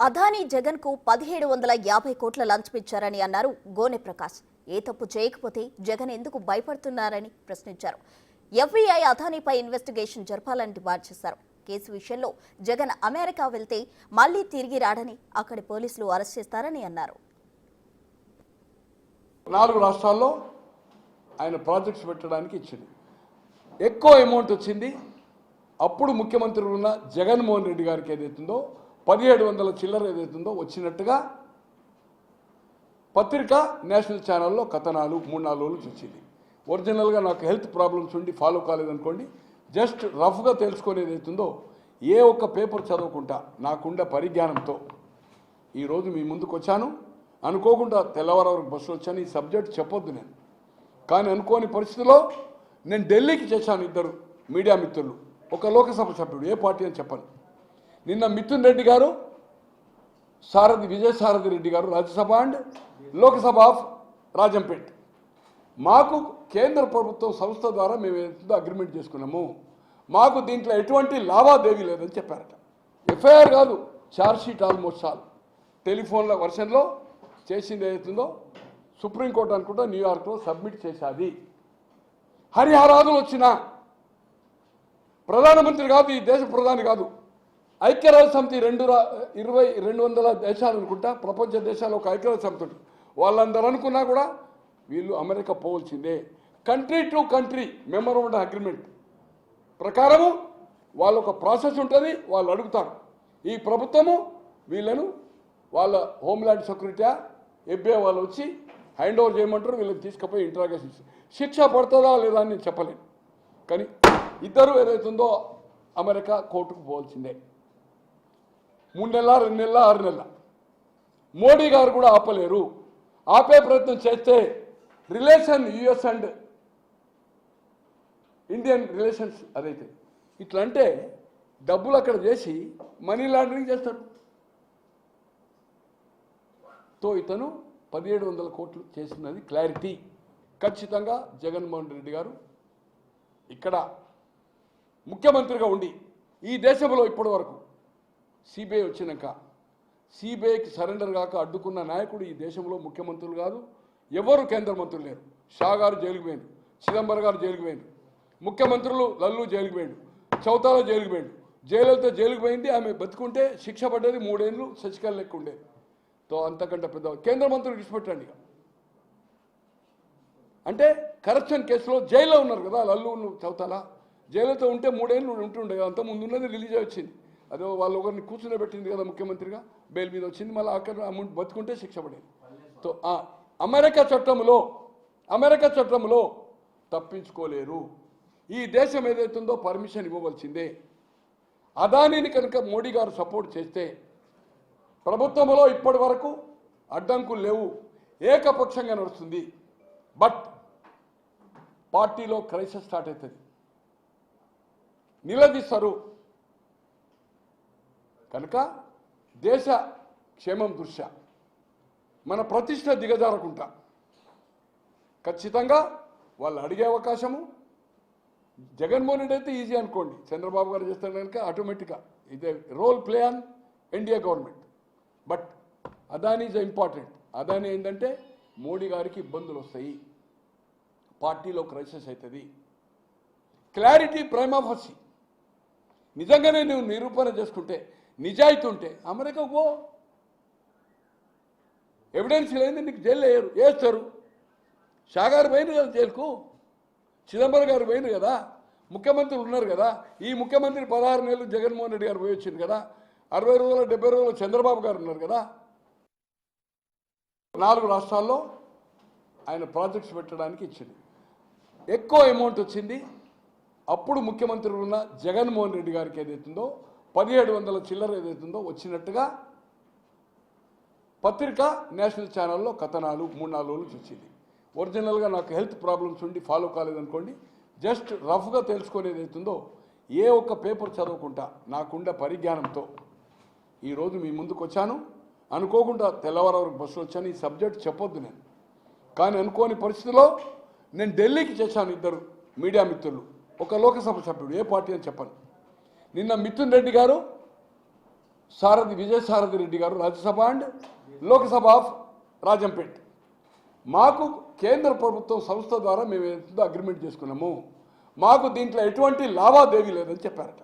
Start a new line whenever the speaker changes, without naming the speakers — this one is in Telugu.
అదానీ జగన్ కు 1750 కోట్ల లంచం ఇచ్చారని అన్నారు గోనె ప్రకాష్. ఏ తప్పు చేయకపోతే జగన్ ఎందుకు భయపడుతున్నారని ప్రశ్నించారు. ఎఫ్బీఐ అదానీపై ఇన్వెస్టిగేషన్ జరపాలని డిమాండ్ చేశారు. కేసు విషయంలో జగన్ అమెరికా వెళ్తే మళ్లీ తిరిగి రాడని అక్కడి పోలీసులు అరెస్ట్ చేస్తారని అన్నారు.
4 రాష్ట్రాల్లో ఆయన ప్రాజెక్ట్స్ పెట్టడానికి ఇచ్చింది. ఎక్కువ అమౌంట్ వచ్చింది. అప్పుడు ముఖ్యమంత్రి ఉన్న జగన్మోహన్ రెడ్డి గారికి ఏదైతుందో 1700 చిల్లర ఏదైతుందో వచ్చినట్టుగా పత్రిక నేషనల్ ఛానల్లో కథనాలు 3-4 రోజులు చూసింది. ఒరిజినల్గా నాకు హెల్త్ ప్రాబ్లమ్స్ ఉండి ఫాలో కాలేదనుకోండి, జస్ట్ రఫ్గా తెలుసుకునేది అవుతుందో ఏ ఒక్క పేపర్ చదవకుండా నాకుండే పరిజ్ఞానంతో ఈరోజు మీ ముందుకు వచ్చాను. అనుకోకుండా తెల్లవారు వరకు బస్సులో వచ్చాను. ఈ సబ్జెక్ట్ చెప్పొద్దు నేను, కానీ అనుకోని పరిస్థితిలో నేను ఢిల్లీకి చేశాను. 2 మీడియా మిత్రులు, ఒక లోకసభ సభ్యుడు, ఏ పార్టీ అని చెప్పను. నిన్న మిథున్ రెడ్డి గారు, విజయసారథి రెడ్డి గారు, రాజ్యసభ అండ్ లోకసభ ఆఫ్ రాజంపేట్, మాకు కేంద్ర ప్రభుత్వం సంస్థ ద్వారా మేము ఏదో అగ్రిమెంట్ చేసుకున్నాము, మాకు దీంట్లో ఎటువంటి లావాదేవీ లేదని చెప్పారట. ఎఫ్ఐఆర్ కాదు, ఛార్జ్షీట్ ఆల్మోస్ట్ చాలు టెలిఫోన్ల వర్షన్లో చేసింది ఏదైతుందో సుప్రీంకోర్టు అనుకుంటా న్యూయార్క్లో సబ్మిట్ చేశాది. హరిహరాదులు వచ్చిన ప్రధానమంత్రి కాదు, ఈ దేశ ప్రధాని కాదు, ఐక్యరాజ్య సమితి 200 దేశాలు అనుకుంటా, ప్రపంచ దేశాలు ఒక ఐక్యరాజ్య సమితి ఉంటుంది. వాళ్ళందరూ అనుకున్నా కూడా వీళ్ళు అమెరికా పోవాల్సిందే. Country to country memorandum agreement ప్రకారము వాళ్ళ ఒక ప్రాసెస్ ఉంటుంది. వాళ్ళు అడుగుతారు, ఈ ప్రభుత్వము వీళ్ళను వాళ్ళ హోమ్ల్యాండ్ సెక్యూరిటీ ఎఫ్బీఐ వాళ్ళు వచ్చి హ్యాండ్ ఓవర్ చేయమంటారు. వీళ్ళని తీసుకుపోయి ఇంట్రాగేషన్ శిక్ష పడుతుందా లేదా అని నేను చెప్పలేను. కానీ ఇద్దరు ఏదైతుందో అమెరికా కోర్టుకు పోవాల్సిందే. 3 నెలల, 2 నెలల, 6 నెలల. మోడీ గారు కూడా ఆపలేరు. ఆపే ప్రయత్నం చేస్తే relation US and Indian relations అదైతే ఇట్లా అంటే డబ్బులు అక్కడ చేసి మనీ లాండరింగ్ చేస్తాడు. తో ఇతను 1700 కోట్లు చేసినది క్లారిటీ. ఖచ్చితంగా జగన్మోహన్ రెడ్డి గారు ఇక్కడ ముఖ్యమంత్రిగా ఉండి ఈ దేశంలో ఇప్పటి వరకు సిబిఐ వచ్చినాక సిబిఐకి సరెండర్ కాక అడ్డుకున్న నాయకుడు ఈ దేశంలో ముఖ్యమంత్రులు కాదు, ఎవరు కేంద్ర మంత్రులు లేరు. షా గారు జైలుకు పోయిండు, చిదంబరం గారు జైలుకు పోయిండు, ముఖ్యమంత్రులు లల్లు జైలుకు పోయిండు, చౌతాలా జైలుకు పోయిండు, జయలలిత జైలుకు పోయింది. ఆమె బతుకుంటే శిక్ష పడ్డది 3 ఏళ్ళు, శశికళ లెక్క ఉండేది. తో అంతకంటే పెద్ద కేంద్ర మంత్రులు విడిచిపెట్టండి. అంటే కరప్షన్ కేసులో జైల్లో ఉన్నారు కదా లల్లు, చౌతాలా. జైలుతో ఉంటే 3 ఏళ్ళు ఉంటుండే కదా, అంత ముందు ఉన్నది రిలీజ్ వచ్చింది. అదే వాళ్ళు ఒకరిని కూర్చునేబెట్టింది కదా ముఖ్యమంత్రిగా, బెయిల్ మీద వచ్చింది. మళ్ళీ అక్కడ అమౌంట్ బతుకుంటే శిక్ష పడేది. తో అమెరికా చట్టంలో తప్పించుకోలేరు. ఈ దేశం ఏదైతుందో పర్మిషన్ ఇవ్వవలసిందే. అదానీని కనుక మోడీ గారు సపోర్ట్ చేస్తే ప్రభుత్వంలో ఇప్పటి వరకు అడ్డంకులు లేవు, ఏకపక్షంగా నడుస్తుంది. బట్ పార్టీలో క్రైసిస్ స్టార్ట్ అవుతుంది, నిలదీస్తారు. కనుక దేశ క్షేమం దృష్ట్యా మన ప్రతిష్ట దిగజారకుండా ఖచ్చితంగా వాళ్ళు అడిగే అవకాశము. జగన్మోహన్ రెడ్డి అయితే ఈజీ అనుకోండి, చంద్రబాబు గారు చేస్తారు కనుక ఆటోమేటిక్గా ఇదే role play on NDA government. But Adani is important. Adani ఏంటంటే మోడీ గారికి ఇబ్బందులు వస్తాయి, పార్టీలో క్రైసిస్ అవుతుంది. Clarity prima facie. నిజంగానే నువ్వు నిరూపణ చేసుకుంటే, నిజాయితీ ఉంటే అమెరికాకు పో. ఎవిడెన్స్ లేని నీకు జైలు వేస్తారు. షా గారు పోయినారు కదా జైలుకు, చిదంబరం గారు పోయినారు కదా, ముఖ్యమంత్రులు ఉన్నారు కదా. ఈ ముఖ్యమంత్రి 16 నెలలు జగన్మోహన్ రెడ్డి గారు పోయి వచ్చింది కదా, 60 రోజులు 70 రోజులు చంద్రబాబు గారు ఉన్నారు కదా. 4 రాష్ట్రాల్లో ఆయన ప్రాజెక్ట్స్ పెట్టడానికి ఇచ్చింది. ఎక్కువ అమౌంట్ వచ్చింది. అప్పుడు ముఖ్యమంత్రి ఉన్న జగన్మోహన్ రెడ్డి గారికి ఏదైతుందో 1700 చిల్లర ఏదైతుందో వచ్చినట్టుగా పత్రిక నేషనల్ ఛానల్లో కథనాలు 3-4 రోజులు చూసింది. ఒరిజినల్గా నాకు హెల్త్ ప్రాబ్లమ్స్ ఉండి ఫాలో కాలేదనుకోండి, జస్ట్ రఫ్గా తెలుసుకునేది అవుతుందో ఏ ఒక్క పేపర్ చదవకుండా నాకుండే పరిజ్ఞానంతో ఈరోజు మీ ముందుకు వచ్చాను. అనుకోకుండా తెల్లవారు వరకు బస్సులో వచ్చాను. ఈ సబ్జెక్ట్ చెప్పొద్దు నేను, కానీ అనుకోని పరిస్థితిలో నేను ఢిల్లీకి చేశాను. 2 మీడియా మిత్రులు, ఒక లోకసభ సభ్యుడు, ఏ పార్టీ అని చెప్పను. నిన్న మిథున్ రెడ్డి గారు, విజయసారథి రెడ్డి గారు రాజ్యసభ అండ్ లోక్సభ ఆఫ్ రాజంపేట్. మాకు కేంద్ర ప్రభుత్వం సంస్థ ద్వారా మేము ఎంతో అగ్రిమెంట్ చేసుకున్నాము, మాకు దీంట్లో ఎటువంటి లావాదేవీ లేదని చెప్పారట.